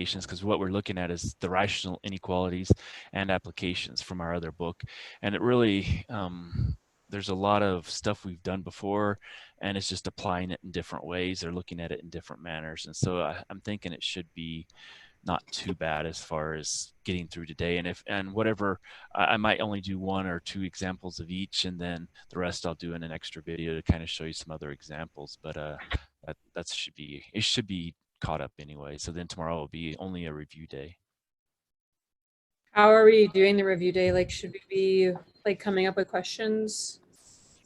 applications, because what we're looking at is the rational inequalities and applications from our other book. And it really, there's a lot of stuff we've done before, and it's just applying it in different ways or looking at it in different manners. And so I'm thinking it should be not too bad as far as getting through today. And whatever, I might only do 1 or 2 examples of each, and then the rest I'll do in an extra video to kind of show you some other examples. But it should be caught up anyway. So then tomorrow will be only a review day. How are we doing the review day? Like, should we be like coming up with questions?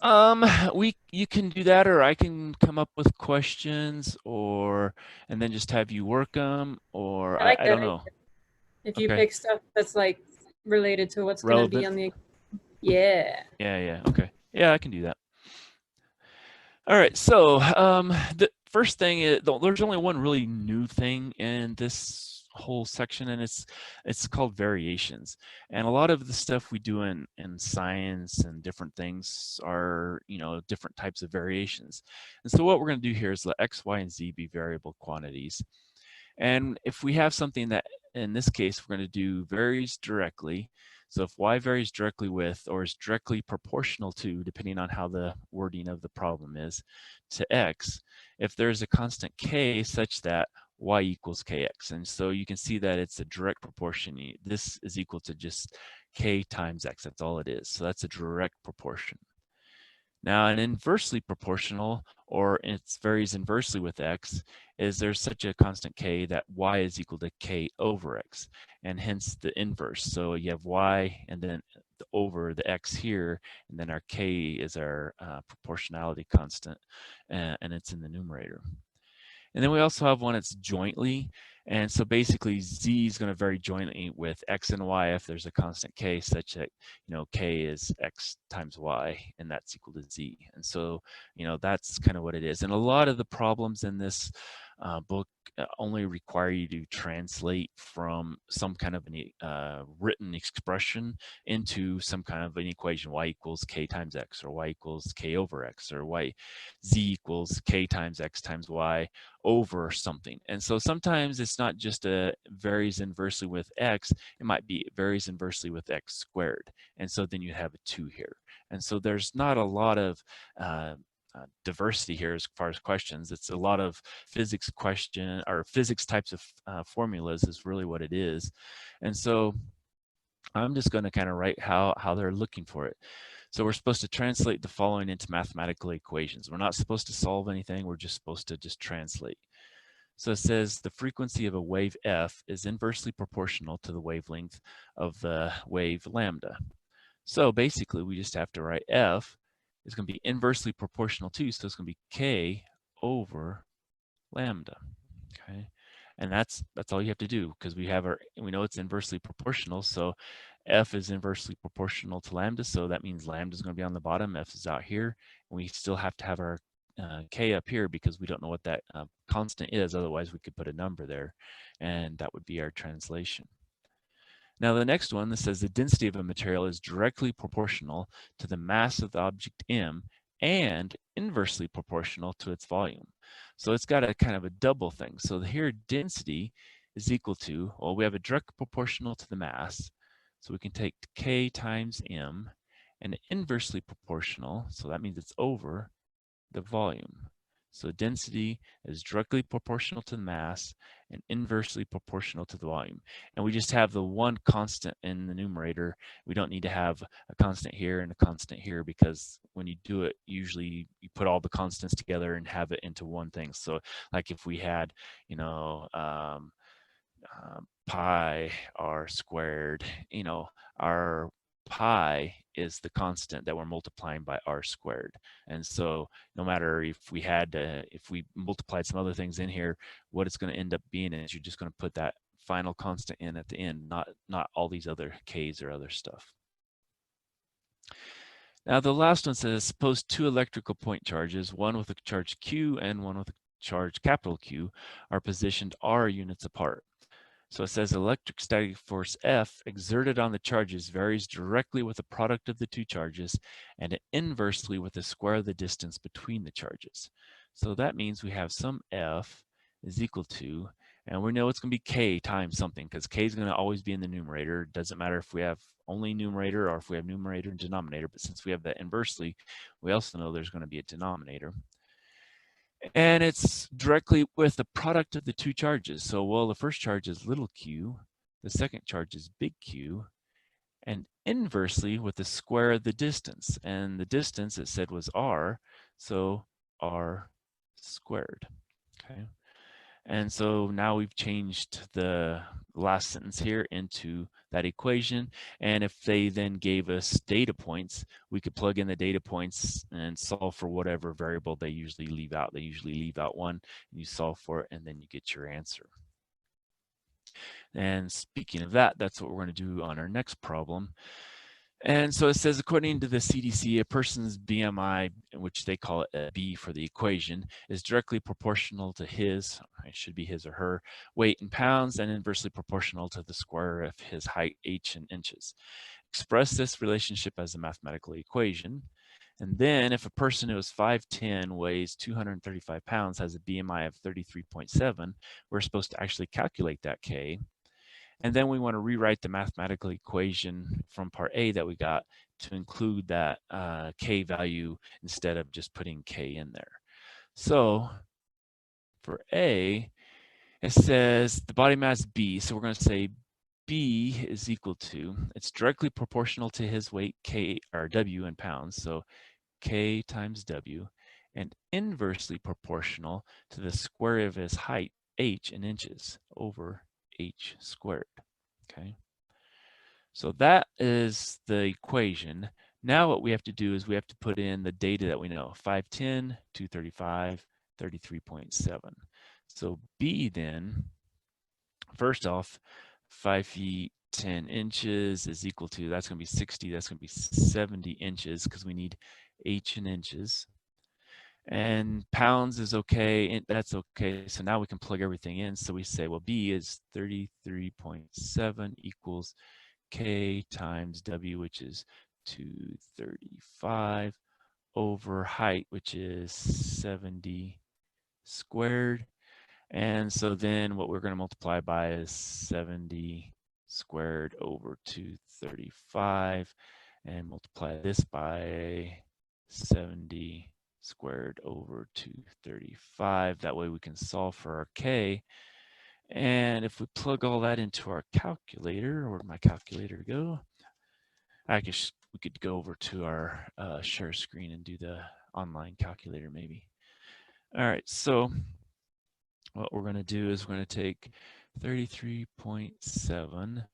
You can do that, or I can come up with questions, and then just have you work them, or I don't know. If you pick stuff that's like related to what's going to be on the, yeah, okay, yeah, I can do that. All right, so the first thing is, there's only one really new thing in this whole section, and it's called variations. And a lot of the stuff we do in science and different things are, different types of variations. And so what we're going to do here is let x, y, and z be variable quantities. And if we have something that, in this case, we're going to do varies directly. So if y varies directly with, or is directly proportional to, depending on how the wording of the problem is, to x, if there's a constant k such that y equals kx. And so you can see that it's a direct proportion. This is equal to just k times x. That's all it is. So that's a direct proportion. Now, an inversely proportional, or it varies inversely with x, is there's such a constant k that y is equal to k over x, and hence the inverse. So you have y and then over the x here, and then our k is our proportionality constant, and it's in the numerator. And then we also have one that's jointly, and so basically z is going to vary jointly with x and y if there's a constant k such that k is x times y, and that's equal to z. And so that's kind of what it is. And a lot of the problems in this book only require you to translate from some kind of an written expression into some kind of an equation. Y equals k times x, or y equals k over x, or z equals k times x times y over something. And so sometimes it's not just a varies inversely with x, it might be varies inversely with x squared. And so then you have a 2 here. And so there's not a lot of diversity here as far as questions. It's a lot of physics types of formulas is really what it is. And so I'm just going to kind of write how they're looking for it. So we're supposed to translate the following into mathematical equations. We're not supposed to solve anything. We're just supposed to just translate. So it says the frequency of a wave f is inversely proportional to the wavelength of the wave lambda. So basically we just have to write f is going to be inversely proportional to, so it's going to be k over lambda. Okay, and that's all you have to do, because we know it's inversely proportional. So f is inversely proportional to lambda, so that means lambda is going to be on the bottom, f is out here, and we still have to have our k up here because we don't know what that constant is. Otherwise we could put a number there, and that would be our translation. Now the next one that says the density of a material is directly proportional to the mass of the object m and inversely proportional to its volume. So it's got a kind of a double thing. So here density is equal to, well, we have a direct proportional to the mass, so we can take k times m, and inversely proportional, so that means it's over the volume. So density is directly proportional to the mass and inversely proportional to the volume. And we just have the one constant in the numerator. We don't need to have a constant here and a constant here, because when you do it, usually you put all the constants together and have it into one thing. So like if we had, pi r squared, our pi is the constant that we're multiplying by r squared. And so no matter if we multiplied some other things in here, what it's going to end up being is you're just going to put that final constant in at the end, not all these other k's or other stuff. Now the last one says, suppose 2 electrical point charges, one with a charge q and one with a charge capital Q, are positioned r units apart. So it says electrostatic force F exerted on the charges varies directly with the product of the 2 charges and inversely with the square of the distance between the charges. So that means we have some F is equal to, And we know it's going to be k times something, because k is going to always be in the numerator. It doesn't matter if we have only numerator or if we have numerator and denominator, but since we have that inversely, we also know there's going to be a denominator. And it's directly with the product of the two charges. So, well, the first charge is little q, the second charge is big Q, and inversely with the square of the distance. And the distance, it said, was r, so r squared. Okay. And so now we've changed the last sentence here into that equation. And if they then gave us data points, we could plug in the data points and solve for whatever variable they usually leave out. They usually leave out one, and you solve for it, and then you get your answer. And speaking of that, that's what we're going to do on our next problem. And so it says, according to the CDC, a person's BMI, which they call it a B for the equation, is directly proportional to his, it should be his or her, weight in pounds, and inversely proportional to the square of his height, h, in inches. Express this relationship as a mathematical equation. And then if a person who is 5'10", weighs 235 pounds, has a BMI of 33.7, we're supposed to actually calculate that K. And then we want to rewrite the mathematical equation from part A that we got to include that K value instead of just putting K in there. So for A, it says the body mass B. So we're going to say B is equal to, it's directly proportional to his weight, K, or W in pounds. So K times W, and inversely proportional to the square of his height, H, in inches, over H squared. Okay, so that is the equation. Now what we have to do is we have to put in the data that we know, 5'10", 235, 33.7. So B then, first off, 5 feet 10 inches is equal to, that's going to be 60, that's going to be 70 inches because we need H in inches. And pounds is okay, and that's okay. So now we can plug everything in. So we say, well, B is 33.7 equals K times W, which is 235, over height, which is 70 squared. And so then what we're going to multiply by is 70 squared over 235, and multiply this by 70 squared over 235. That way we can solve for our K. And if we plug all that into our calculator, where'd my calculator go? I guess we could go over to our share screen and do the online calculator maybe. All right, so what we're going to do is we're going to take 33.7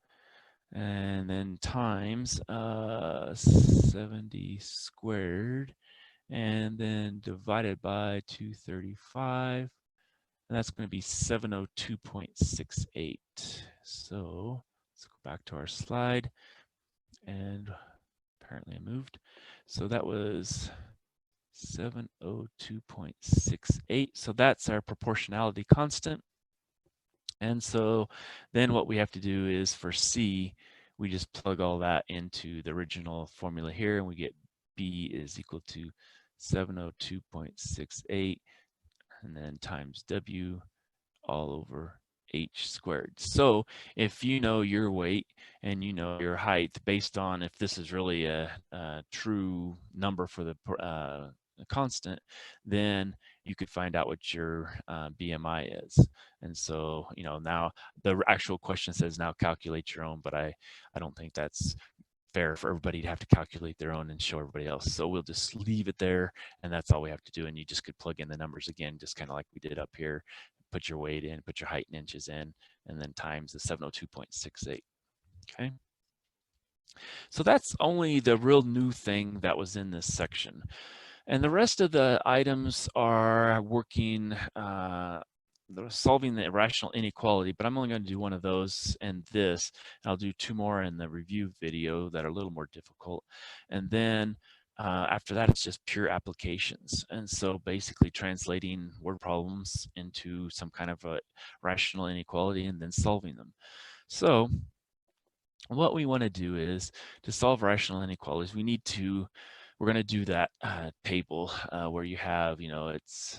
and then times 70 squared, and then divided by 235, and that's going to be 702.68. So let's go back to our slide, and apparently I moved. So that was 702.68. So that's our proportionality constant. And so then what we have to do is for C, we just plug all that into the original formula here, and we get B is equal to 702.68, and then times W all over H squared. So if you know your weight and you know your height, based on if this is really a true number for the constant, then you could find out what your BMI is. And so, you know, now the actual question says now calculate your own, but I don't think that's fair for everybody to have to calculate their own and show everybody else. So we'll just leave it there, and that's all we have to do. And you just could plug in the numbers again, just kind of like we did up here. Put your weight in, put your height in inches in, and then times the 702.68. Okay. So that's only the real new thing that was in this section. And the rest of the items are working, solving the irrational inequality, but I'm only going to do one of those and this. And I'll do two more in the review video that are a little more difficult. And then after that, it's just pure applications. And so basically translating word problems into some kind of a rational inequality and then solving them. So what we want to do is to solve rational inequalities, we're going to do that table where you have, you know, it's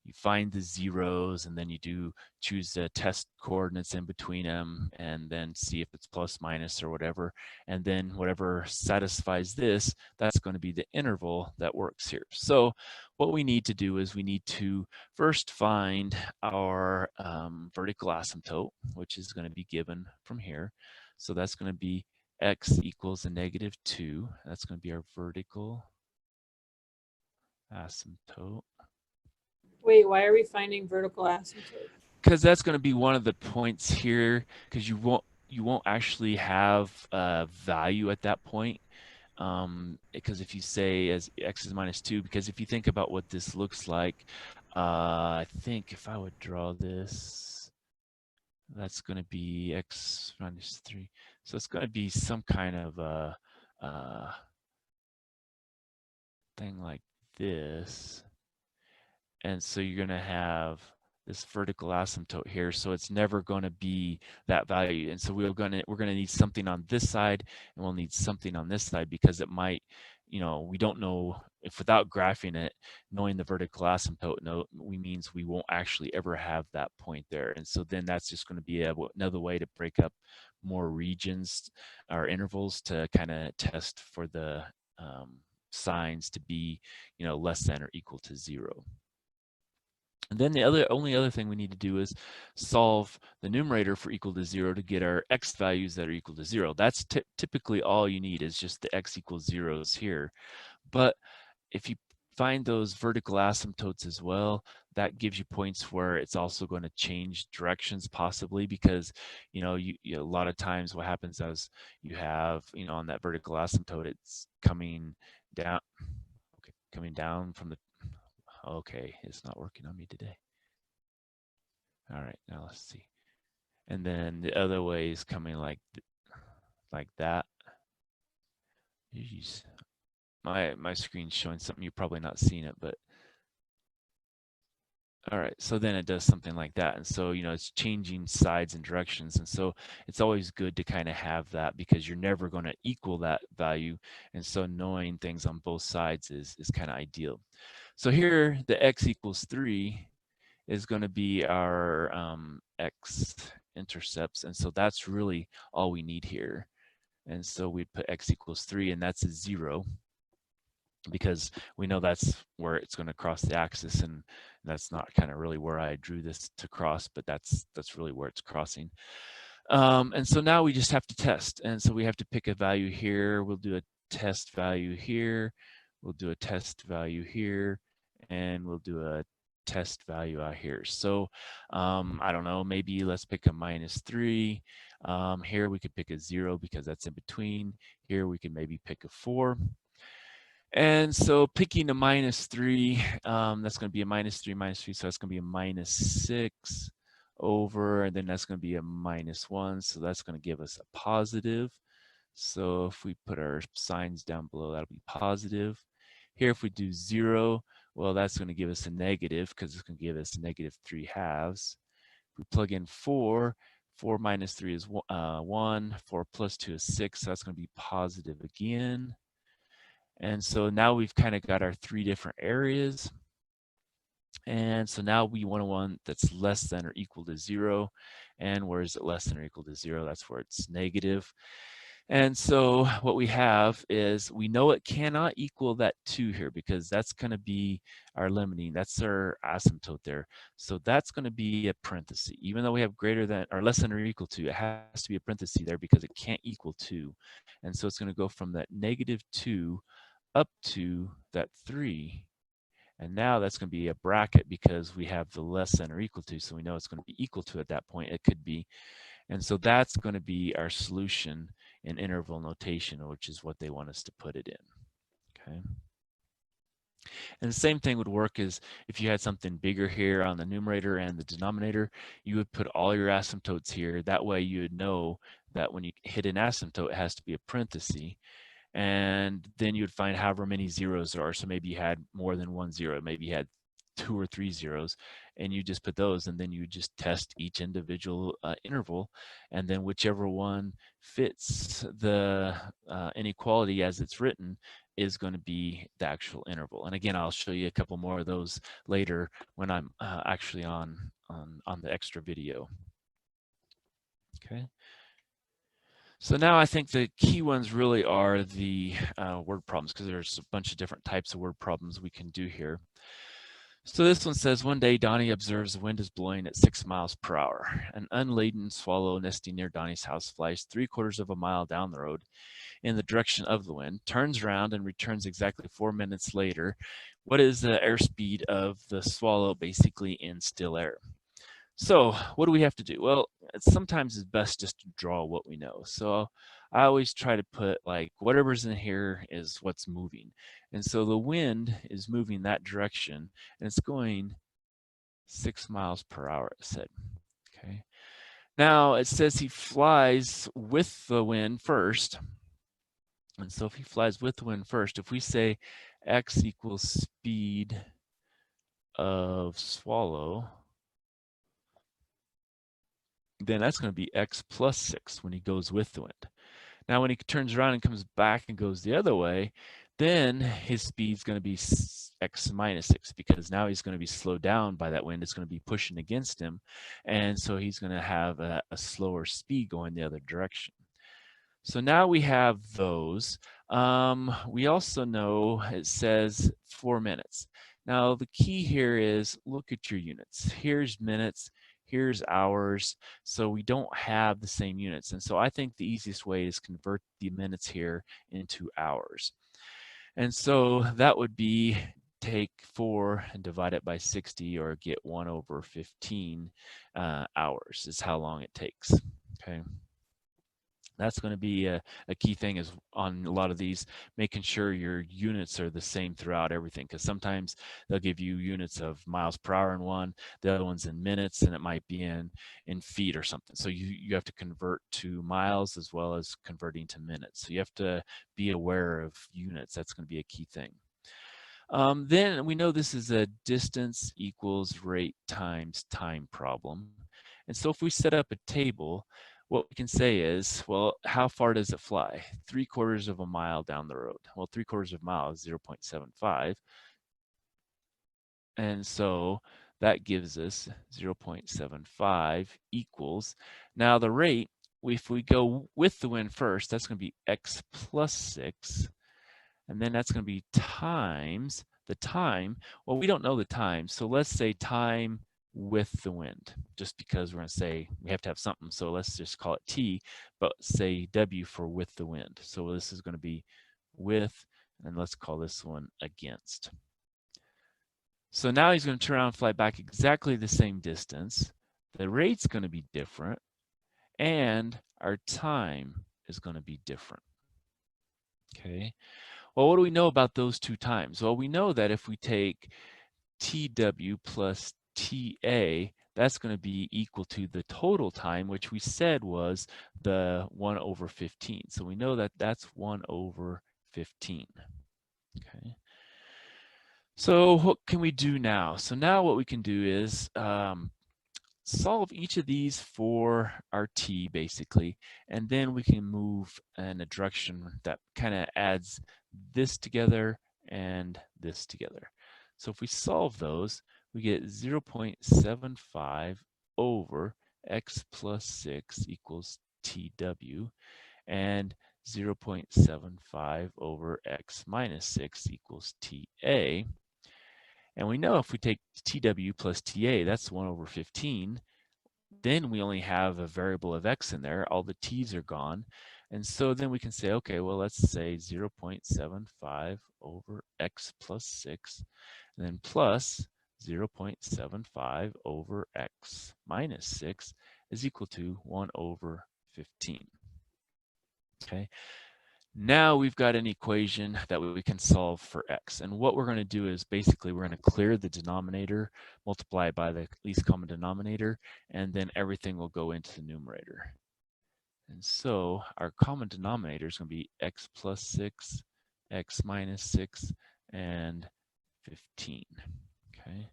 you find the zeros, and then you choose the test coordinates in between them, and then see if it's plus, minus, or whatever. And then whatever satisfies this, that's going to be the interval that works here. So what we need to do is we need to first find our vertical asymptote, which is going to be given from here. So that's going to be x equals a -2. That's going to be our vertical asymptote. Wait, why are we finding vertical asymptote? Because that's going to be one of the points here, because you won't actually have a value at that point. Because if you say as x is -2, because if you think about what this looks like, I think if I would draw this, that's going to be x -3. So it's going to be some kind of a thing like this. And so you're going to have this vertical asymptote here, so it's never going to be that value. And so we're going to need something on this side, and we'll need something on this side, because it might, we don't know if, without graphing it, knowing the vertical asymptote means we won't actually ever have that point there. And so then that's just going to be another way to break up more regions or intervals to kind of test for the signs to be, less than or equal to 0. And then the only other thing we need to do is solve the numerator for equal to 0 to get our x values that are equal to 0. That's typically all you need, is just the x equals 0s here. But if you find those vertical asymptotes as well, that gives you points where it's also going to change directions possibly, because a lot of times what happens is you have, on that vertical asymptote, it's coming down. Okay, coming down from the. Okay, it's not working on me today. All right, now let's see. And then the other way is coming like that. Jeez. My screen's showing something, you're probably not seeing it, but all right, so then it does something like that. And so, it's changing sides and directions. And so it's always good to kind of have that, because you're never going to equal that value. And so knowing things on both sides is kind of ideal. So here, the x equals 3 is going to be our x intercepts. And so that's really all we need here. And so we'd put x equals 3, and that's a 0, because we know that's where it's going to cross the axis, and that's not kind of really where I drew this to cross, but that's really where it's crossing. And so now we just have to test. And so we have to pick a value here. We'll do a test value here. We'll do a test value here. And we'll do a test value out here. So I don't know, maybe let's pick a -3. Here we could pick a 0 because that's in between. Here we can maybe pick a 4. And so picking a -3, that's going to be a -3, so that's going to be a -6 over, and then that's going to be a -1, so that's going to give us a positive. So if we put our signs down below, that'll be positive. Here, if we do 0, well, that's going to give us a negative, because it's going to give us a -3/2. If we plug in 4, 4 minus 3 is 1, 4 plus 2 is 6, so that's going to be positive again. And so now we've kind of got our 3 different areas. And so now we want one that's less than or equal to 0. And where is it less than or equal to 0? That's where it's negative. And so what we have is, we know it cannot equal that 2 here, because that's going to be our limiting. That's our asymptote there. So that's going to be a parenthesis. Even though we have greater than or less than or equal to, it has to be a parenthesis there, because it can't equal 2. And so it's going to go from that -2 up to that 3. And now that's going to be a bracket, because we have the less than or equal to, so we know it's going to be equal to at that point. It could be. And so that's going to be our solution in interval notation, which is what they want us to put it in. Okay. And the same thing would work as if you had something bigger here on the numerator and the denominator, you would put all your asymptotes here. That way you would know that when you hit an asymptote, it has to be a parenthesis. And then you'd find however many zeros there are. So maybe you had more than 1 0, maybe you had 2 or 3 zeros, and you just put those, and then you just test each individual interval, and then whichever one fits the inequality as it's written, is going to be the actual interval. And again, I'll show you a couple more of those later when I'm actually on the extra video. Okay. So now I think the key ones really are the word problems, because there's a bunch of different types of word problems we can do here. So this one says, one day Donnie observes the wind is blowing at 6 miles per hour. An unladen swallow nesting near Donnie's house flies 3/4 of a mile down the road in the direction of the wind, turns around and returns exactly 4 minutes later. What is the airspeed of the swallow basically in still air? So what do we have to do? Well, sometimes it's best just to draw what we know. So I always try to put like whatever's in here is what's moving. And so the wind is moving that direction and it's going 6 miles per hour, it said. Okay. Now it says he flies with the wind first. And so if he flies with the wind first, if we say x equals speed of swallow, then that's going to be x plus 6 when he goes with the wind. Now when he turns around and comes back and goes the other way, then his speed's going to be x minus 6, because now he's going to be slowed down by that wind. It's going to be pushing against him, and so he's going to have a slower speed going the other direction. So now we have those. We also know it says 4 minutes. Now the key here is look at your units. Here's minutes, here's hours. So we don't have the same units. And so I think the easiest way is convert the minutes here into hours. And so that would be take 4 and divide it by 60, or get 1/15 hours is how long it takes. Okay. That's going to be a key thing is on a lot of these, making sure your units are the same throughout everything, because sometimes they'll give you units of miles per hour in one, the other one's in minutes, and it might be in feet or something. So you have to convert to miles as well as converting to minutes. So you have to be aware of units. That's going to be a key thing. Then we know this is a distance equals rate times time problem. And so if we set up a table, what we can say is, well, how far does it fly? 3/4 of a mile down the road. Well, 3/4 of a mile is 0.75. And so that gives us 0.75 equals. Now the rate, if we go with the wind first, that's going to be x plus 6. And then that's going to be times the time. Well, we don't know the time. So let's say time with the wind, just because we're going to say we have to have something. So let's just call it T, but say W for with the wind. So this is going to be with, and let's call this one against. So now he's going to turn around and fly back exactly the same distance. The rate's going to be different, and our time is going to be different. Okay. Well, what do we know about those two times? Well, we know that if we take TW plus TA, that's going to be equal to the total time, which we said was the 1/15. So we know that that's 1/15. Okay. So what can we do now? So now what we can do is solve each of these for our t basically, and then we can move in a direction that kind of adds this together and this together. So if we solve those, we get 0.75 over x plus 6 equals tw, and 0.75 over x minus 6 equals ta. And we know if we take TW plus TA, that's 1/15, then we only have a variable of x in there. All the t's are gone. And so then we can say, okay, well, let's say 0.75 over x plus 6, and then plus 0.75 over x minus 6 is equal to 1/15. Okay. Now we've got an equation that we can solve for x. And what we're going to do is basically we're going to clear the denominator, multiply by the least common denominator, and then everything will go into the numerator. And so our common denominator is going to be x plus 6, x minus 6, and 15. Okay.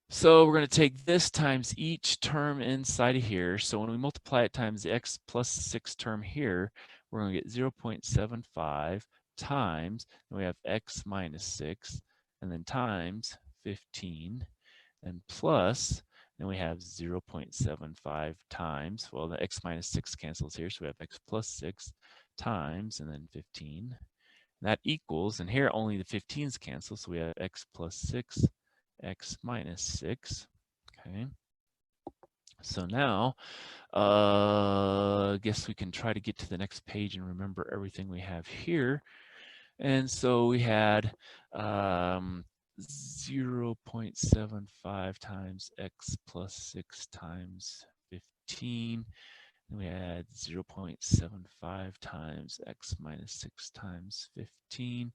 So we're going to take this times each term inside of here. So when we multiply it times the x plus 6 term here, we're going to get 0.75 times, and we have x minus 6, and then times 15, and plus, then we have 0.75 times, well, the x minus 6 cancels here, so we have x plus 6 times, and then 15. And that equals, and here only the 15s cancel, so we have x plus 6, x minus 6, okay? So now, I guess we can try to get to the next page and remember everything we have here. And so we had 0.75 times x plus 6 times 15. And we had 0.75 times x minus 6 times 15.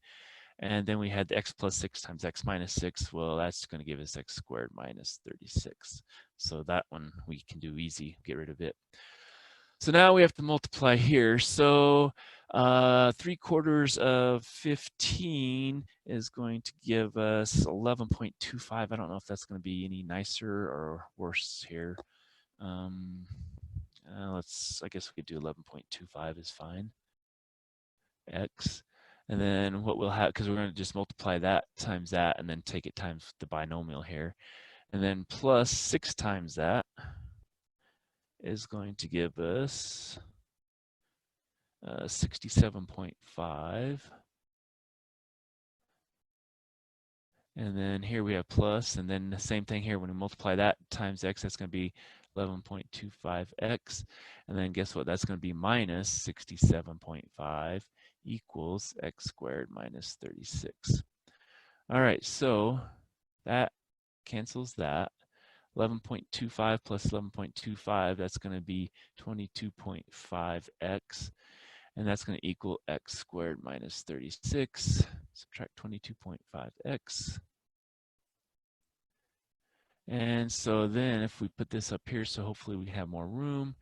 And then we had the x plus 6 times x minus 6. Well, that's going to give us x squared minus 36. So that one we can do easy, get rid of it. So now we have to multiply here. So 3/4 of 15 is going to give us 11.25. I don't know if that's going to be any nicer or worse here. I guess we could do 11.25 is fine. X. And then what we'll have, because we're going to just multiply that times that and then take it times the binomial here. And then plus 6 times that is going to give us 67.5. And then here we have plus, and then the same thing here. When we multiply that times x, that's going to be 11.25x. And then guess what? That's going to be minus 67.5 equals x squared minus 36. All right, so that cancels that. 11.25 plus 11.25, that's going to be 22.5x. And that's going to equal x squared minus 36. Subtract 22.5x. And so then if we put this up here, so hopefully we have more room,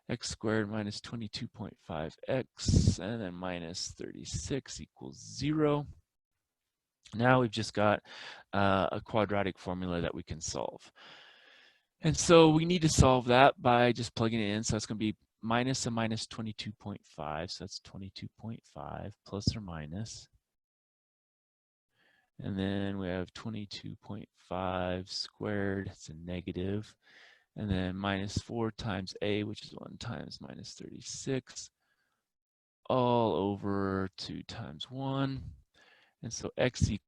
x squared minus 22.5x, and then minus 36 equals 0. Now we've just got a quadratic formula that we can solve. And so we need to solve that by just plugging it in. So it's going to be minus a minus 22.5. So that's 22.5 plus or minus. And then we have 22.5 squared. It's a negative. And then minus 4 times a, which is 1 times minus 36. All over 2 times 1. And so x equals,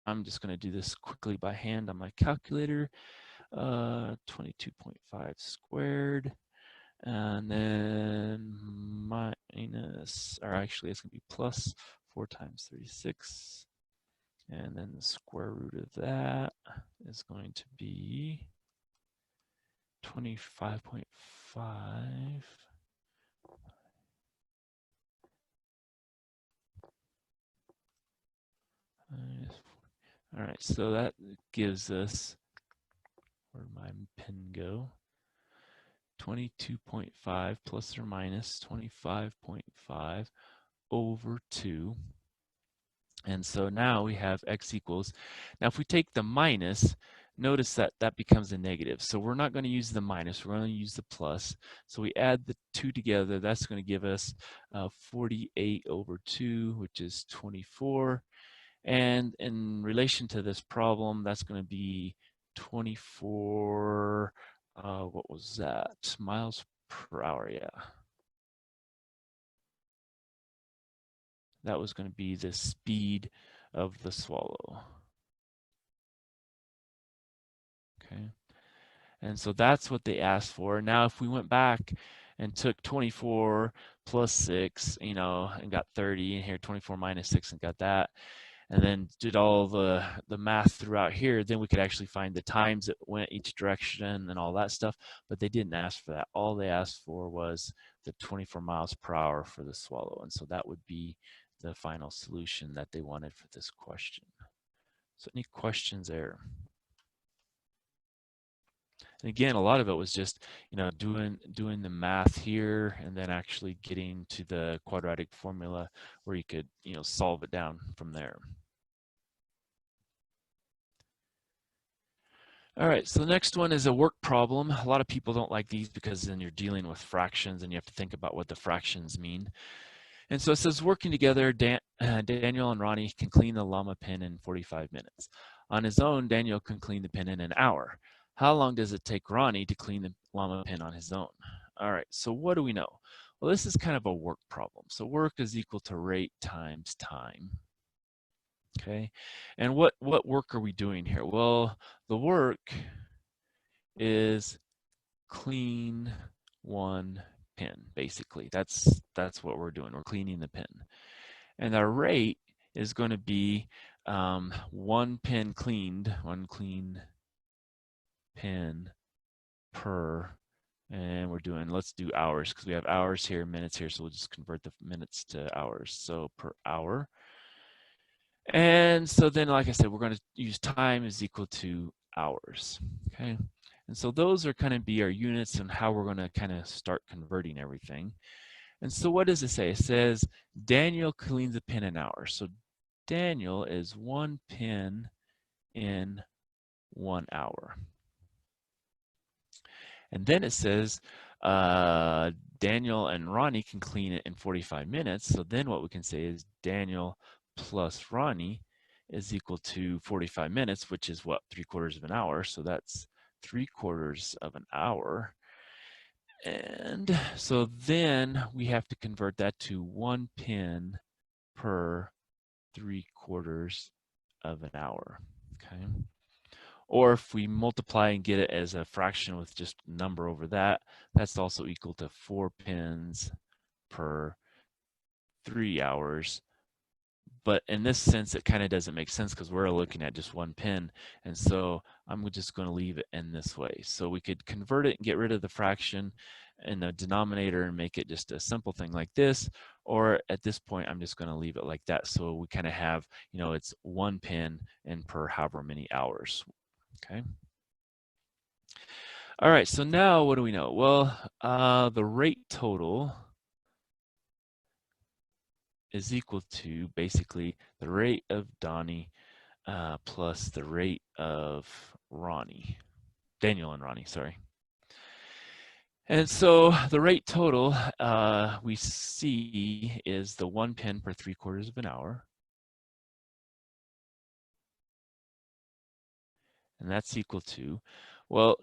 I'm just going to do this quickly by hand on my calculator. 22.5 squared, and then minus, or actually it's going to be plus 4 times 36, and then the square root of that is going to be 25.5. All right, so that gives us, where'd my pen go? 22.5 plus or minus 25.5 over 2. And so now we have x equals, now if we take the minus, notice that that becomes a negative. So we're not going to use the minus, we're going to use the plus. So we add the 2 together, that's going to give us 48 over 2, which is 24. And in relation to this problem, that's going to be 24, what was that? Miles per hour, yeah. That was going to be the speed of the swallow. Okay. And so that's what they asked for. Now, if we went back and took 24 plus 6, you know, and got 30, and here 24 minus 6 and got that, and then did all the math throughout here, then we could actually find the times that went each direction and all that stuff, but they didn't ask for that. All they asked for was the 24 miles per hour for the swallow, and so that would be the final solution that they wanted for this question. So any questions there? And again, a lot of it was just, you know, doing the math here and then actually getting to the quadratic formula where you could, you know, solve it down from there. All right, so the next one is a work problem. A lot of people don't like these because then you're dealing with fractions and you have to think about what the fractions mean. And so it says working together, Daniel and Ronnie can clean the llama pen in 45 minutes. On his own, Daniel can clean the pen in an hour. How long does it take Ronnie to clean the llama pen on his own? All right, so what do we know? Well, this is kind of a work problem. So work is equal to rate times time. Okay, and what work are we doing here? Well, the work is clean one pin, basically. That's what we're doing. We're cleaning the pin. And our rate is going to be one pin cleaned, one clean pin per, and we're doing, let's do hours because we have hours here, minutes here, so we'll just convert the minutes to hours. So per hour. And so then, like I said, we're going to use time is equal to hours. Okay. And so those are kind of be our units and how we're going to kind of start converting everything. And so what does it say? It says Daniel cleans a pin an hour. So Daniel is one pin in 1 hour. And then it says Daniel and Ronnie can clean it in 45 minutes. So then what we can say is Daniel plus Ronnie is equal to 45 minutes, which is what, 3/4 of an hour. So that's 3/4 of an hour. And so then we have to convert that to one pin per 3/4 of an hour. Okay. Or if we multiply and get it as a fraction with just a number over that, that's also equal to 4 pins per 3 hours. But in this sense, it kind of doesn't make sense because we're looking at just one pin. And so I'm just going to leave it in this way. So we could convert it and get rid of the fraction in the denominator and make it just a simple thing like this. Or at this point, I'm just going to leave it like that. So we kind of have, you know, it's one pin and per however many hours. Okay. All right, so now what do we know? Well, the rate total is equal to basically the rate of Donnie plus the rate of Ronnie, Daniel and Ronnie, sorry. And so the rate total we see is the one pin per 3/4 of an hour. And that's equal to, well,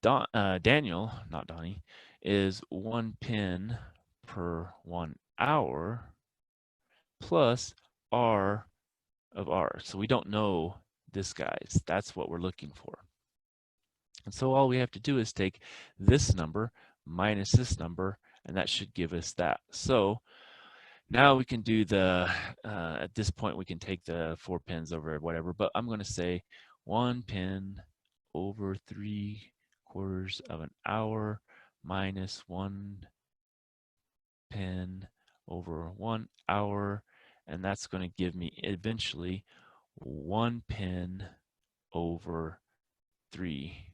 Daniel, not Donnie, is one pin per 1 hour plus R of R. So we don't know this, guys. That's what we're looking for. And so all we have to do is take this number minus this number, and that should give us that. So now we can do the, at this point, we can take the 4 pins over whatever, but I'm going to say 1 pin over 3/4 of an hour minus 1 pin over 1 hour, and that's going to give me eventually 1 pin over 3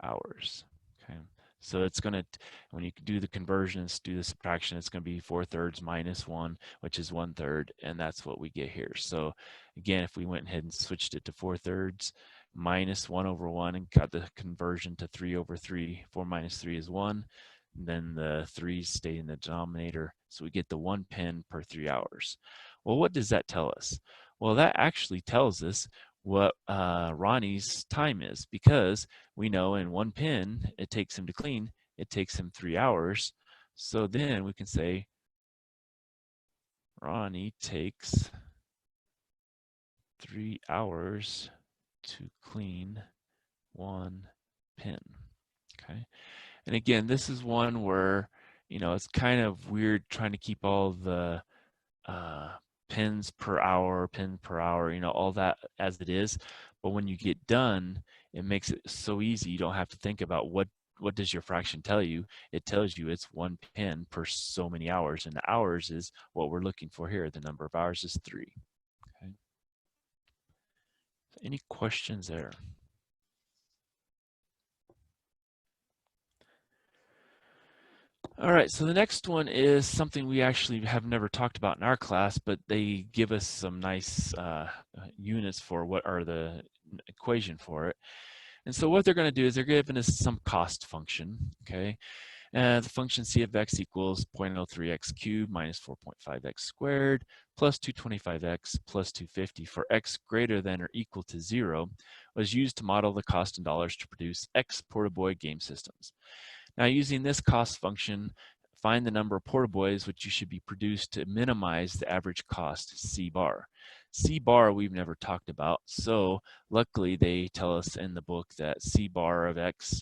hours. Okay, so it's going to, when you do the conversions, do the subtraction, it's going to be 4/3 minus 1, which is 1/3, and that's what we get here. So again, if we went ahead and switched it to 4/3 minus 1 over 1 and got the conversion to 3/3, 4 minus 3 is 1. Then the 3's stay in the denominator, so we get the 1 pin per 3 hours. Well, what does that tell us? Well, that actually tells us what Ronnie's time is, because we know in 1 pin it takes him to clean, it takes him 3 hours. So then we can say Ronnie takes 3 hours to clean 1 pin. Okay. And again, this is one where, you know, it's kind of weird trying to keep all the pins per hour, you know, all that as it is. But when you get done, it makes it so easy. You don't have to think about what does your fraction tell you. It tells you it's 1 pin per so many hours, and the hours is what we're looking for here. The number of hours is 3. Okay. Any questions there? All right, so the next one is something we actually have never talked about in our class, but they give us some nice units for what are the equation for it. And so what they're going to do is they're giving us some cost function, okay? The function c of x equals 0.03x cubed minus 4.5x squared plus 225x plus 250 for x greater than or equal to 0 was used to model the cost in dollars to produce X PortaBoy game systems. Now, using this cost function, find the number of PortaBoys which you should be produced to minimize the average cost C bar. C bar we've never talked about, so luckily they tell us in the book that C bar of X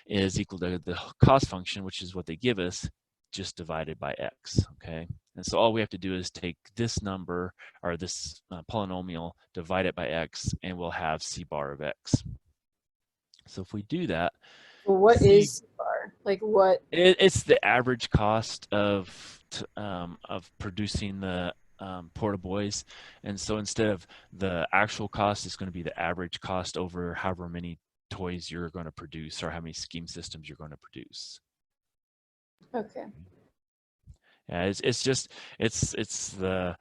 is equal to the cost function, which is what they give us, just divided by X, okay? And so all we have to do is take this number, or this polynomial, divide it by X, and we'll have C bar of X. So if we do that, Well, what is C bar? Like what? It's the average cost of producing the PortaBoys, and so instead of the actual cost, it's going to be the average cost over however many toys you're going to produce or how many scheme systems you're going to produce. Okay. Yeah, it's the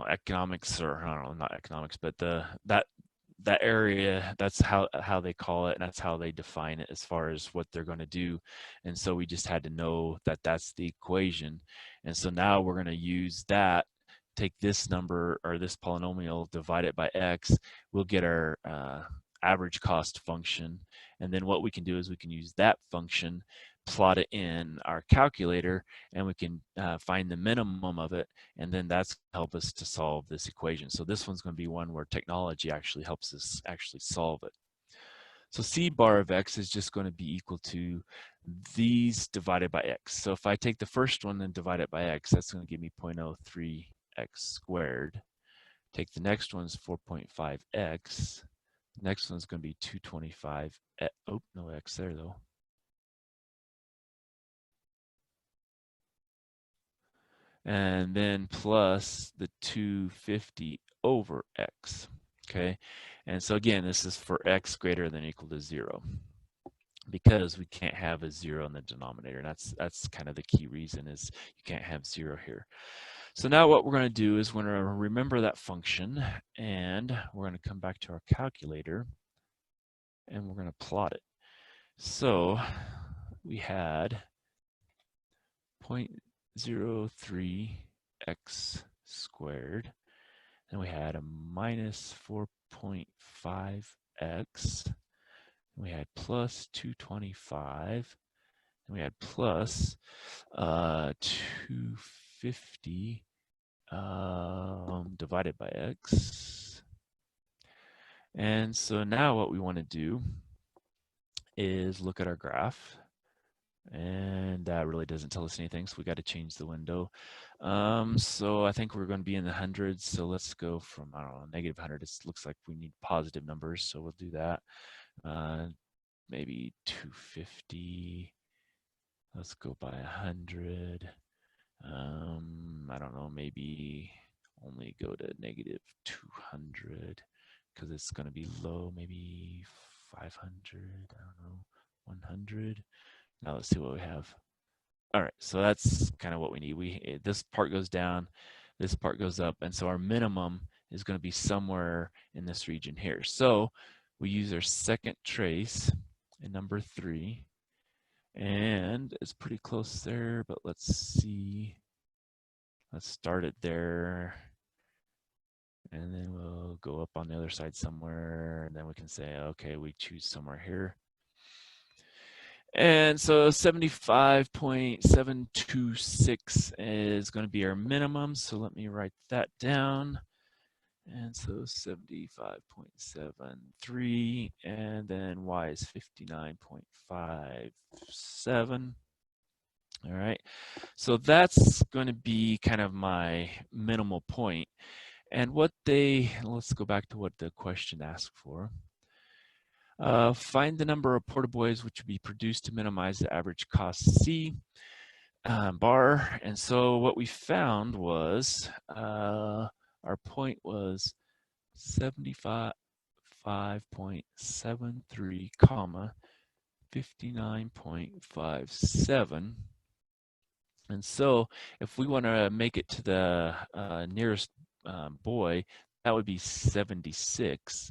economics, or I don't know, not economics, but that area, that's how they call it, and that's how they define it as far as what they're going to do. And so we just had to know that that's the equation. And so now we're going to use that, take this number or this polynomial, divide it by X, we'll get our average cost function. And then what we can do is we can use that function, plot it in our calculator, and we can find the minimum of it, and then that's help us to solve this equation. So this one's going to be one where technology actually helps us actually solve it. So C bar of X is just going to be equal to these divided by X. So if I take the first one and divide it by X, that's going to give me 0.03x squared. Take the next one's 4.5x. The next one's going to be 225. Oh, no X there though. And then plus the 250 over X, okay? And so again, this is for X greater than or equal to 0, because we can't have a 0 in the denominator. And that's kind of the key reason, is you can't have 0 here. So now what we're going to do is we're going to remember that function, and we're going to come back to our calculator, and we're going to plot it. So we had 0.03x squared, and we had a minus 4.5x, and we had plus 225, and we had plus 250 divided by X. And so now what we want to do is look at our graph. And that really doesn't tell us anything, so we got to change the window. So I think we're going to be in the hundreds. So let's go from, I don't know, negative 100. It looks like we need positive numbers, so we'll do that. Maybe 250. Let's go by 100. I don't know, maybe only go to negative 200 because it's going to be low. Maybe 500. I don't know, 100. Now let's see what we have. All right, so that's kind of what we need. This part goes down, this part goes up, and so our minimum is going to be somewhere in this region here. So we use our second trace in number 3, and it's pretty close there, but let's see. Let's start it there, and then we'll go up on the other side somewhere, and then we can say, okay, we choose somewhere here. And so 75.726 is going to be our minimum. So let me write that down. And so 75.73, and then Y is 59.57. All right. So that's going to be kind of my minimal point. And let's go back to what the question asked for. Find the number of PortaBoys which would be produced to minimize the average cost C bar. And so what we found was our point was 75.73 comma 59.57. And so if we want to make it to the nearest boy, that would be 76.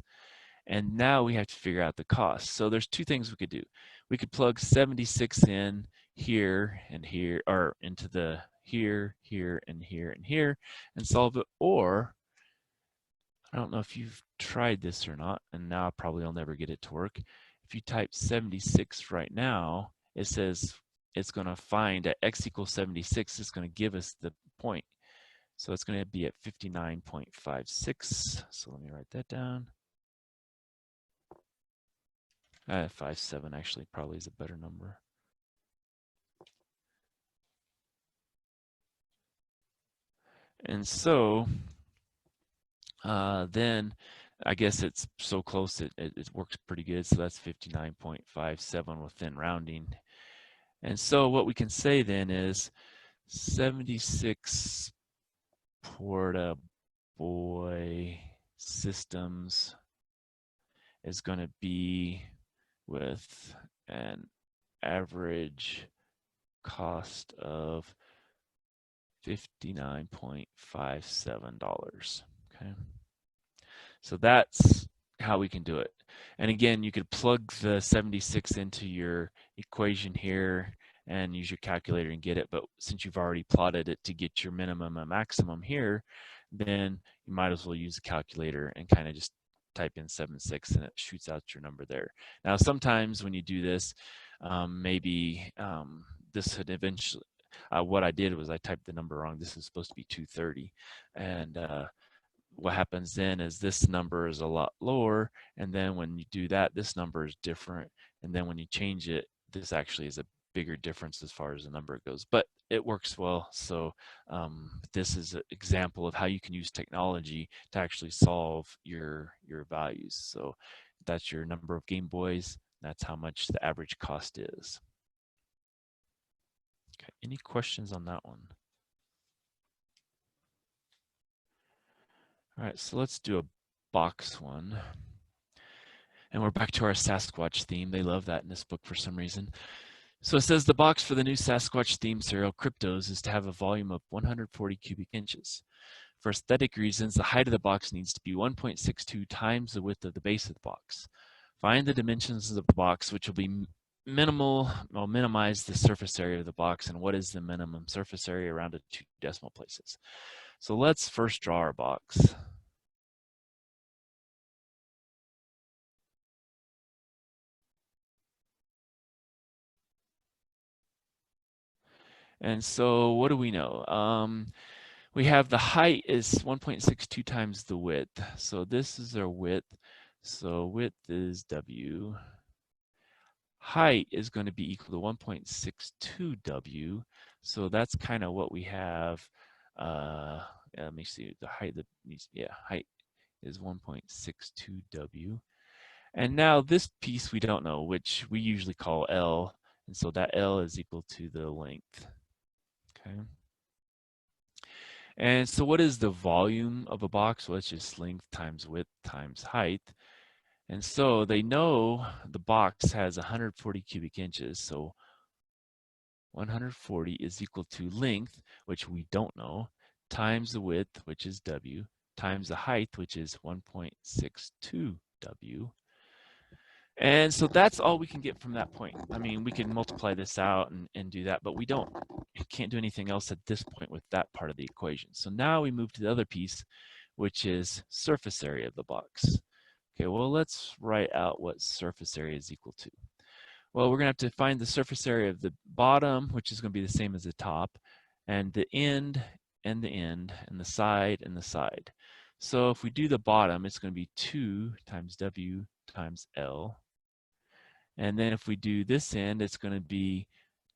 And now we have to figure out the cost. So there's two things we could do. we could plug 76 in here and here, or into the here, here, and here, and here, and solve it. Or, I don't know if you've tried this or not, and now probably I'll never get it to work. If you type 76 right now, it says it's going to find at x equals 76, it's going to give us the point. So it's going to be at 59.56. So let me write that down. 57 actually probably is a better number. And so then I guess it's so close it works pretty good. So that's 59.57 within rounding. And so what we can say then is 76 PortaBoy systems is going to be with an average cost of $59.57. Okay, so that's how we can do it. And again, you could plug the 76 into your equation here and use your calculator and get it, but since you've already plotted it to get your minimum and maximum here, then you might as well use the calculator and kind of just type in 76 and it shoots out your number there. Now sometimes when you do this, maybe this would eventually, what I did was I typed the number wrong. This is supposed to be 230, and what happens then is this number is a lot lower, and then when you do that, this number is different, and then when you change it, this actually is a bigger difference as far as the number goes, but it works well. So this is an example of how you can use technology to actually solve your values. So that's your number of Game Boys. That's how much the average cost is. Okay, any questions on that one? All right, so let's do a box one. And we're back to our Sasquatch theme. They love that in this book for some reason. So it says the box for the new Sasquatch theme serial Crypt-Os is to have a volume of 140 cubic inches. For aesthetic reasons, the height of the box needs to be 1.62 times the width of the base of the box. Find the dimensions of the box, which will be minimize the surface area of the box, and what is the minimum surface area around the 2 decimal places. So let's first draw our box. And so what do we know? We have the height is 1.62 times the width. So this is our width. So width is W. Height is going to be equal to 1.62 W. So that's kind of what we have. Let me see. The height that needs, height is 1.62 W. And now this piece we don't know, which we usually call L. And so that L is equal to the length. Okay. And so what is the volume of a box? Well, it's just length times width times height. And so they know the box has 140 cubic inches. So 140 is equal to length, which we don't know, times the width, which is W, times the height, which is 1.62 W. And so that's all we can get from that point. I mean, we can multiply this out and do that, but we can't do anything else at this point with that part of the equation. So now we move to the other piece, which is surface area of the box. Okay, well, let's write out what surface area is equal to. Well, we're going to have to find the surface area of the bottom, which is going to be the same as the top, and the end and the end, and the side and the side. So if we do the bottom, it's going to be 2 times W times L. And then if we do this end, it's going to be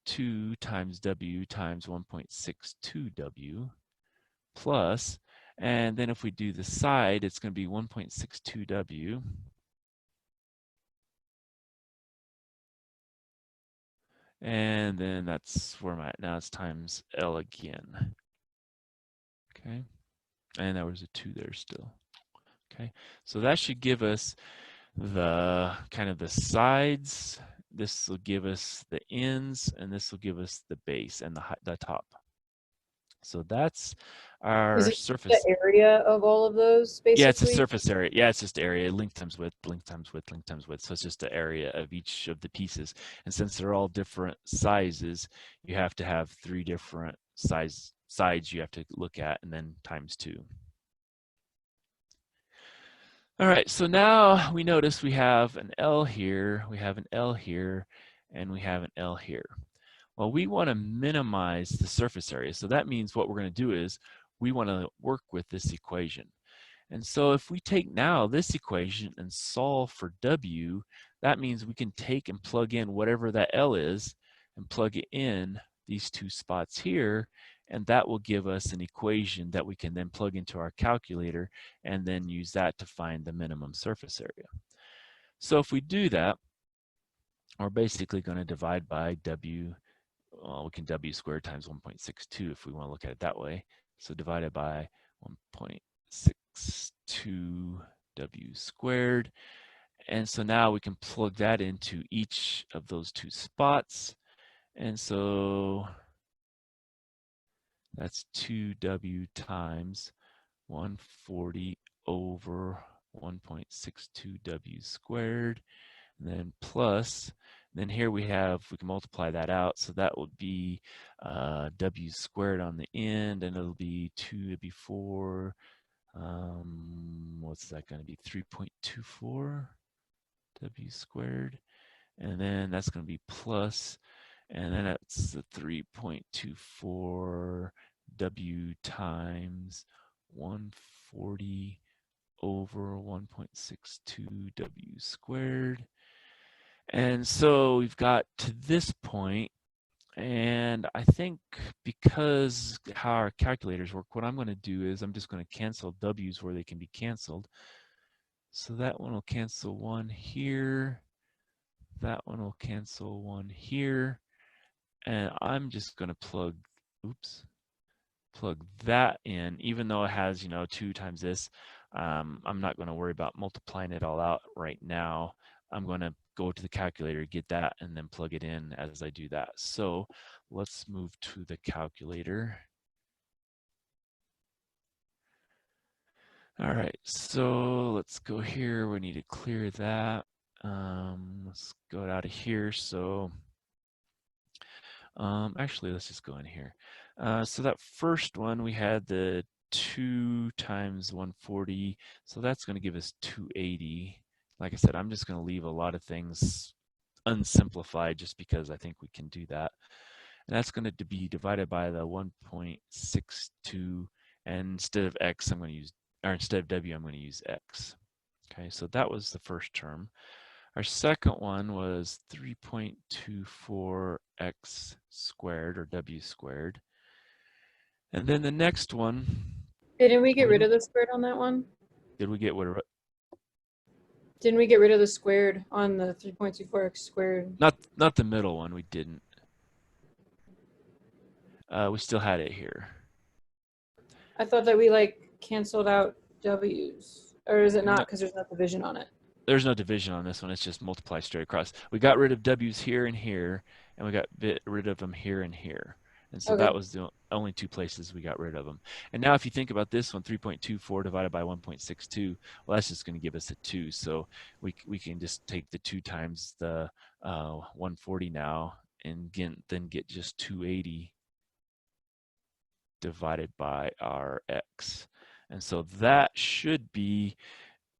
2 times W times 1.62 W plus, and then if we do the side, it's going to be 1.62 W and then that's where I'm at now. It's times L again. Okay, and there was a 2 there still. Okay, so that should give us the kind of the sides. This will give us the ends, and this will give us the base and the top. So that's Is our it the surface. area of all of those, Yeah, it's a basically? surface area. Yeah, it's just area, length times width, length times width, length times width. So it's just the area of each of the pieces. And since they're all different sizes, you have to have 3 different sides you have to look at, and then times 2. All right, so now we notice we have an L here, we have an L here, and we have an L here. Well, we want to minimize the surface area. So that means what we're going to do is we want to work with this equation. And so if we take now this equation and solve for W, that means we can take and plug in whatever that L is and plug it in these 2 spots here, and that will give us an equation that we can then plug into our calculator and then use that to find the minimum surface area. So if we do that, we're basically going to divide by W. Well, we can W squared times 1.62 if we want to look at it that way. So divided by 1.62 W squared. And so now we can plug that into each of those 2 spots. And so that's 2W times 140 over 1.62 W squared. And then plus, then here we can multiply that out. So that would be W squared on the end, and it'll be 2, it'd be 4. What's that going to be? 3.24 W squared. And then that's going to be plus, and then that's the 3.24 W times 140 over 1.62 W squared. And so we've got to this point, and I think because how our calculators work, what I'm going to do is I'm just going to cancel W's where they can be canceled. So that one will cancel 1 here. That one will cancel 1 here. And I'm just going to plug that in, even though it has, 2 times this. I'm not going to worry about multiplying it all out right now. I'm going to go to the calculator, get that, and then plug it in as I do that. So let's move to the calculator. All right, so let's go here. We need to clear that. Let's go out of here. So actually, let's just go in here. So that first one, we had the 2 times 140. So that's going to give us 280. Like I said, I'm just going to leave a lot of things unsimplified just because I think we can do that. And that's going to be divided by the 1.62. And instead of X, I'm going to use, or instead of W, I'm going to use X. Okay, so that was the first term. Our second one was 3.24x squared, or W squared. And then the next one. Didn't we get rid of the squared on that one? Did we get what? Didn't we get rid of the squared on the 3.24x squared? Not the middle one, we didn't. We still had it here. I thought that we like canceled out W's. Or is it not because there's no division on it? There's no division on this one. It's just multiply straight across. We got rid of W's here and here, and we got rid of them here and here. And so that was the only 2 places we got rid of them. And now if you think about this one, 3.24 divided by 1.62, well, that's just going to give us a 2. So we can just take the 2 times the 140 now and then get just 280 divided by our X. And so that should be,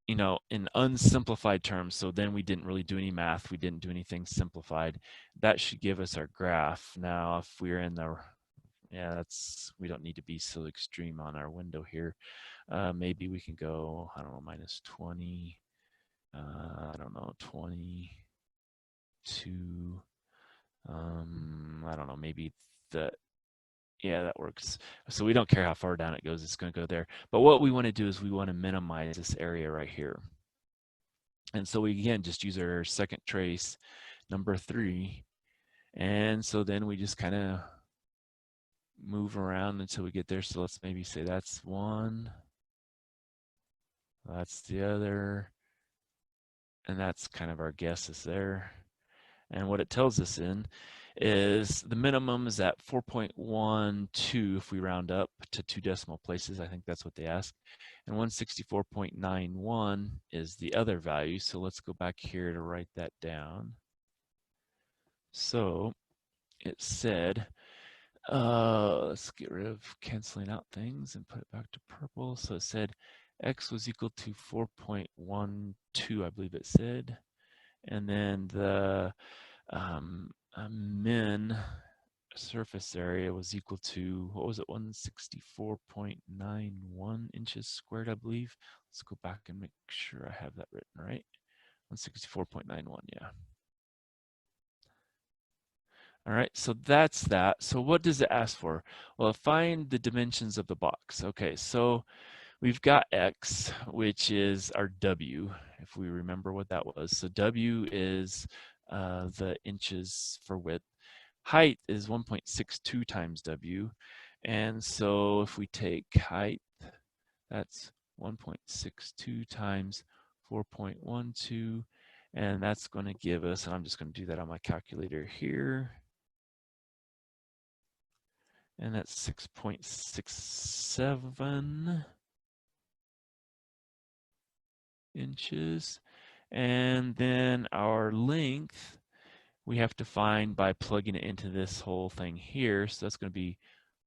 in unsimplified terms, so then we didn't really do any math, we didn't do anything simplified, that should give us our graph. Now, if we're in the, we don't need to be so extreme on our window here. Maybe we can go, I don't know, minus 20, I don't know, 22, I don't know, maybe yeah, that works. So we don't care how far down it goes, it's going to go there. But what we want to do is we want to minimize this area right here. And so we, again, just use our second trace, number 3. And so then we just kind of move around until we get there. So let's maybe say that's 1. That's the other. And that's kind of our guesses there. And what it tells us in is the minimum is at 4.12 if we round up to 2 decimal places. I think that's what they ask. And 164.91 is the other value. So let's go back here to write that down. So it said, let's get rid of canceling out things and put it back to purple. So it said x was equal to 4.12, I believe it said. And then the min surface area was equal to, what was it, 164.91 inches squared, I believe. Let's go back and make sure I have that written right. 164.91, yeah. All right, so that's that. So what does it ask for? Well, find the dimensions of the box. Okay, so we've got x, which is our w, if we remember what that was. So w is the inches for width. Height is 1.62 times w. And so if we take height, that's 1.62 times 4.12. And that's going to give us, and I'm just going to do that on my calculator here. And that's 6.67 inches. And then our length, we have to find by plugging it into this whole thing here. So that's going to be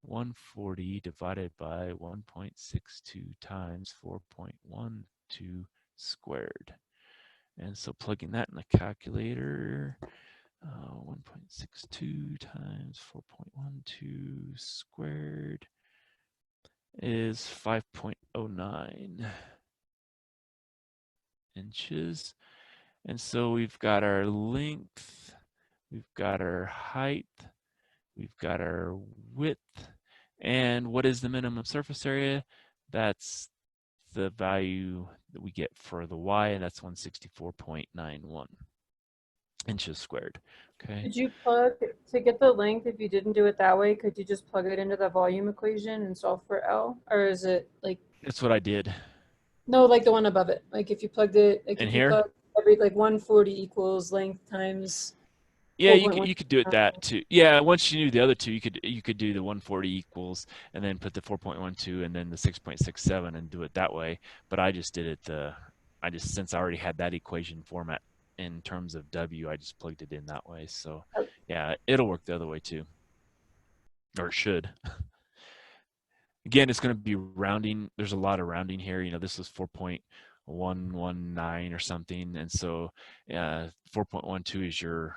140 divided by 1.62 times 4.12 squared. And so plugging that in the calculator, 1.62 times 4.12 squared is 5.09 inches. And so we've got our length, we've got our height, we've got our width, and what is the minimum surface area? That's the value that we get for the y, and that's 164.91 inches squared. Okay. Could you plug, to get the length, if you didn't do it that way, could you just plug it into the volume equation and solve for L? Or is it like... That's what I did. No, like the one above it. Like if you plugged it, like in if here? you plug every, like 140 equals length times... Yeah, you could do it that too. Yeah, once you knew the other two, you could do the 140 equals and then put the 4.12 and then the 6.67 and do it that way. But I just did it. Since I already had that equation format in terms of W, I just plugged it in that way. So yeah, it'll work the other way too, or it should. Again, it's going to be rounding. There's a lot of rounding here. You know, this was 4.119 or something, and so 4.12 is your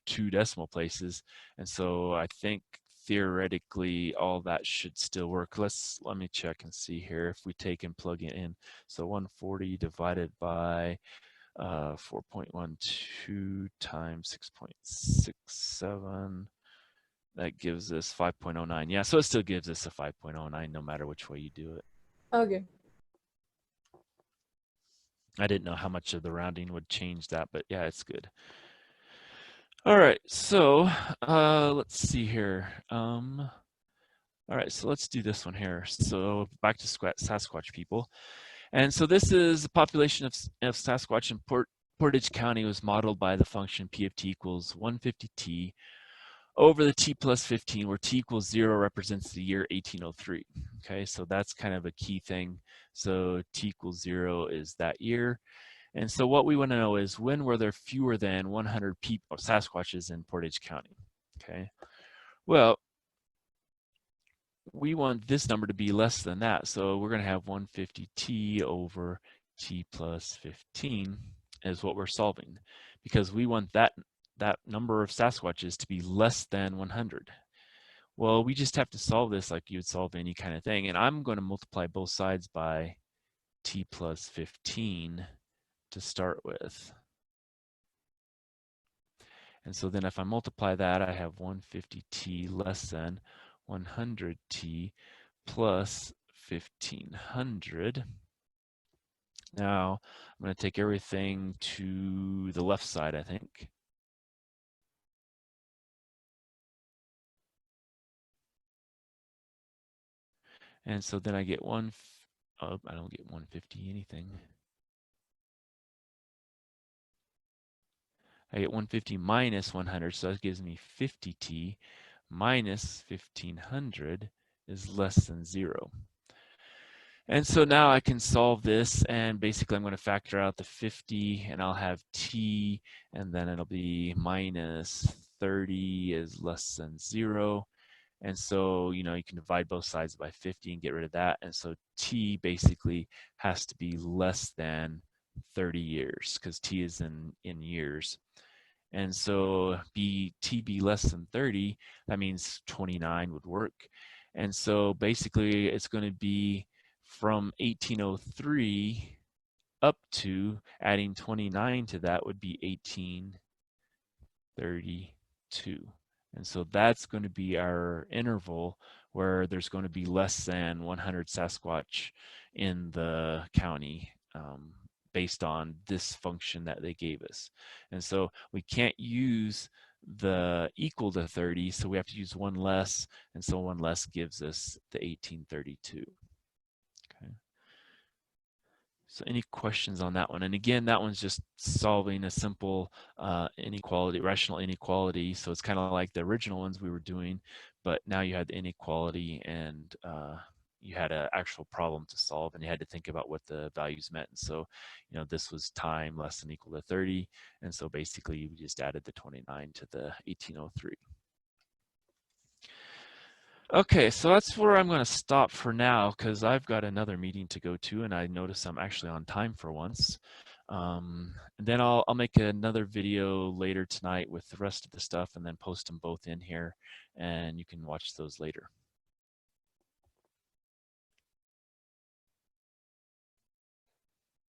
2 decimal places, and so I think theoretically all that should still work. Let me check and see here if we take and plug it in. So 140 divided by 4.12 times 6.67. That gives us 5.09. Yeah, so it still gives us a 5.09 no matter which way you do it. Okay. I didn't know how much of the rounding would change that, but yeah, it's good. All right, so let's see here. All right, so let's do this one here. So back to Sasquatch people. And so this is the population of Sasquatch in Portage County was modeled by the function P of t equals 150t over the t plus 15, where t equals 0 represents the year 1803. Okay, so that's kind of a key thing. So t equals 0 is that year. And so what we want to know is, when were there fewer than 100 people, Sasquatches in Portage County? Okay, well, we want this number to be less than that. So we're going to have 150t over t plus 15 is what we're solving, because we want that number of Sasquatches to be less than 100. Well, we just have to solve this like you would solve any kind of thing. And I'm going to multiply both sides by t plus 15 to start with. And so then if I multiply that, I have 150t less than 100t plus 1500. Now I'm going to take everything to the left side, I think. And so then I get I don't get 150 anything. I get 150 minus 100, so that gives me 50t minus 1500 is less than 0. And so now I can solve this, and basically I'm going to factor out the 50, and I'll have t, and then it'll be minus 30 is less than 0. And so, you know, you can divide both sides by 50 and get rid of that. And so t basically has to be less than 30 years, because t is in years. And so t be less than 30, that means 29 would work. And so basically it's going to be from 1803 up to, adding 29 to that would be 1832. And so that's going to be our interval where there's going to be less than 100 Sasquatch in the county, based on this function that they gave us. And so we can't use the equal to 30, so we have to use one less, and so one less gives us the 1832. Okay. So any questions on that one? And again, that one's just solving a simple inequality, rational inequality. So it's kind of like the original ones we were doing, but now you had the inequality, and you had an actual problem to solve, and you had to think about what the values meant. And so, you know, this was time less than equal to 30. And so basically we just added the 29 to the 1803. Okay, so that's where I'm going to stop for now, because I've got another meeting to go to, and I notice I'm actually on time for once. And then I'll make another video later tonight with the rest of the stuff, and then post them both in here, and you can watch those later.